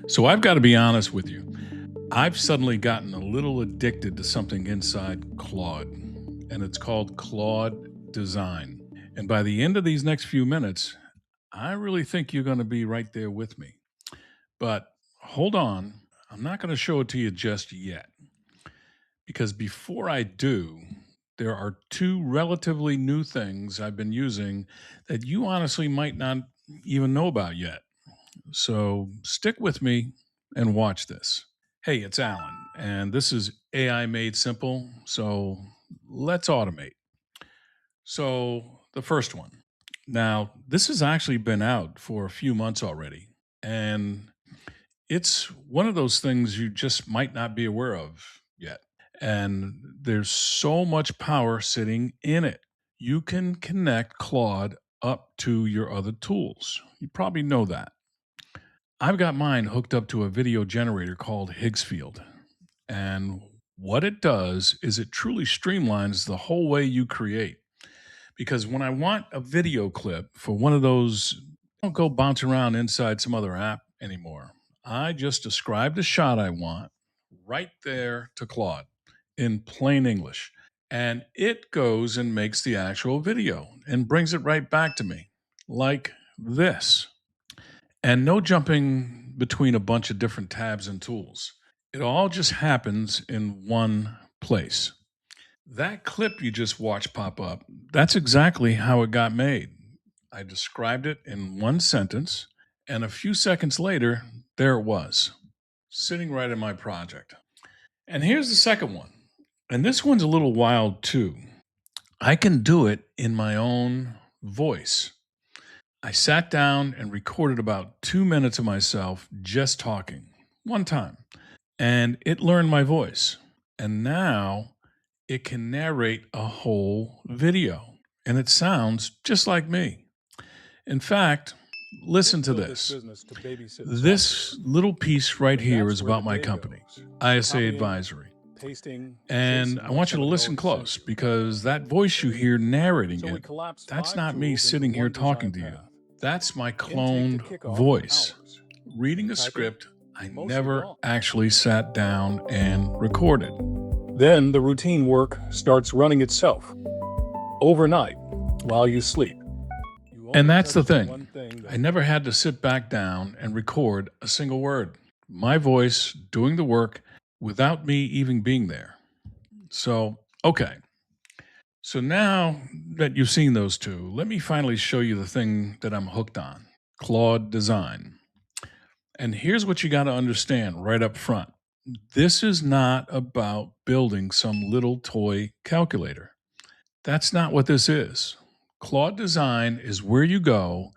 So I've got to be honest with you. I've suddenly gotten a little addicted to something inside Claude, and it's called Claude Design. And by the end of these next few minutes, I really think you're going to be right there with me. But hold on, I'm not going to show it to you just yet, because before I do, there are two relatively new things I've been using that you honestly might not even know about yet. So stick with me and watch this. Hey, it's Alan, and this is AI Made Simple. So let's automate. So, the first one. Now, this has actually been out for a few months already, and it's one of those things you just might not be aware of yet. And there's so much power sitting in it. You can connect Claude up to your other tools. You probably know that. I've got mine hooked up to a video generator called Higgsfield. And what it does is it truly streamlines the whole way you create. Because when I want a video clip for one of those, I don't go bounce around inside some other app anymore. I just describe the shot I want right there to Claude in plain English. And it goes and makes the actual video and brings it right back to me like this. And no jumping between a bunch of different tabs and tools. It all just happens in one place. That clip you just watched pop up, that's exactly how it got made. I described it in one sentence, and a few seconds later, there it was, sitting right in my project. And here's the second one. And this one's a little wild too. I can do it in my own voice. I sat down and recorded about 2 minutes of myself just talking one time, and it learned my voice. And now it can narrate a whole video, and it sounds just like me. In fact, listen to this. This little piece right here is about my company, ISA Advisory. And I want you to listen close because that voice you hear narrating it, that's not me sitting here talking to you. That's my cloned voice reading a script I never actually sat down and recorded. Then the routine work starts running itself overnight while you sleep. And that's the thing. I never had to sit back down and record a single word. My voice doing the work without me even being there. So, okay. So now that you've seen those two, let me finally show you the thing that I'm hooked on, Claude Design. And here's what you got to understand right up front. This is not about building some little toy calculator. That's not what this is. Claude Design is where you go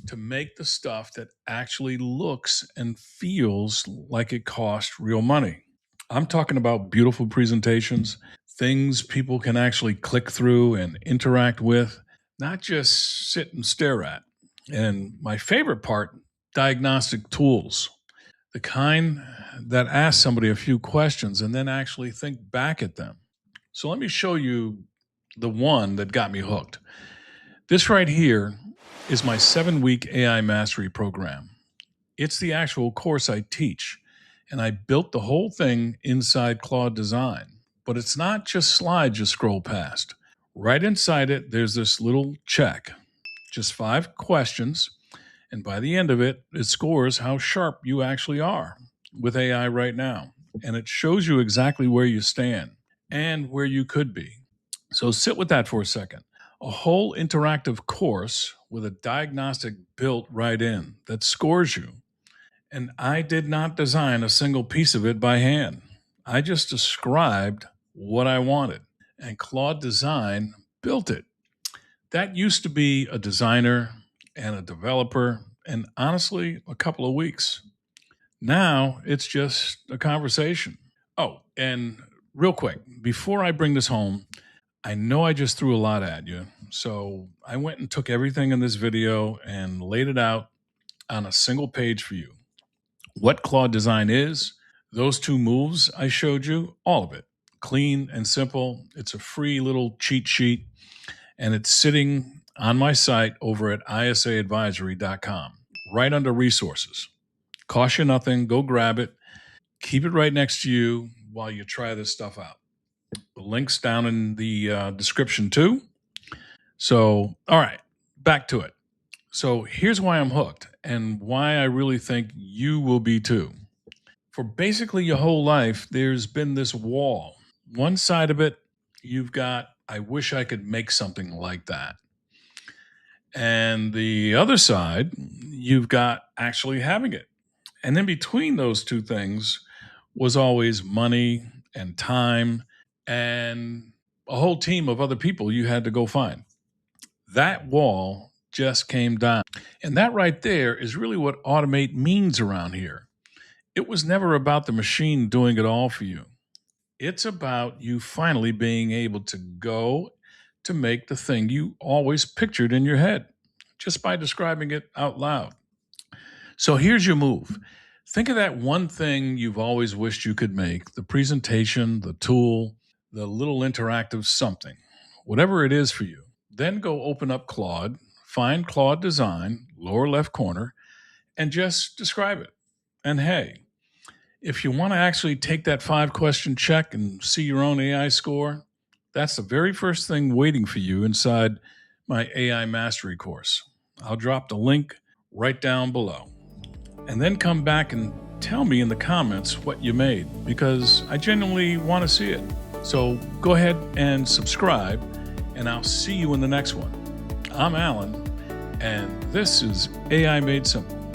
to make the stuff that actually looks and feels like it cost real money. I'm talking about beautiful presentations, things people can actually click through and interact with, not just sit and stare at. And my favorite part, diagnostic tools, the kind that ask somebody a few questions and then actually think back at them. So let me show you the one that got me hooked. This right here is my 7-week AI mastery program. It's the actual course I teach, and I built the whole thing inside Claude Design. But it's not just slides you scroll past. Right inside it, there's this little check, just 5 questions, and by the end of it, it scores how sharp you actually are with AI right now. And it shows you exactly where you stand and where you could be. So sit with that for a second. A whole interactive course with a diagnostic built right in that scores you. And I did not design a single piece of it by hand. I just described what I wanted, and Claude Design built it. That used to be a designer and a developer, and honestly, a couple of weeks. Now it's just a conversation. Oh, and real quick, before I bring this home, I know I just threw a lot at you. So I went and took everything in this video and laid it out on a single page for you. What Claude Design is, those 2 moves I showed you, all of it. Clean and simple. It's a free little cheat sheet, and it's sitting on my site over at isaadvisory.com, right under resources. Cost you nothing. Go grab it. Keep it right next to you while you try this stuff out. The link's down in the description too. So, all right, back to it. So here's why I'm hooked and why I really think you will be too. For basically your whole life, there's been this wall. One side of it, you've got, I wish I could make something like that. And the other side, you've got actually having it. And then between those two things was always money and time and a whole team of other people you had to go find. That wall just came down. And that right there is really what automate means around here. It was never about the machine doing it all for you. It's about you finally being able to go to make the thing you always pictured in your head just by describing it out loud. So here's your move. Think of that one thing you've always wished you could make, the presentation, the tool, the little interactive something, whatever it is for you. Then go open up Claude, find Claude Design, lower left corner, and just describe it. And hey, if you want to actually take that 5-question check and see your own AI score, that's the very first thing waiting for you inside my AI Mastery course. I'll drop the link right down below. And then come back and tell me in the comments what you made, because I genuinely want to see it. So go ahead and subscribe, and I'll see you in the next one. I'm Alan, and this is AI Made Simple.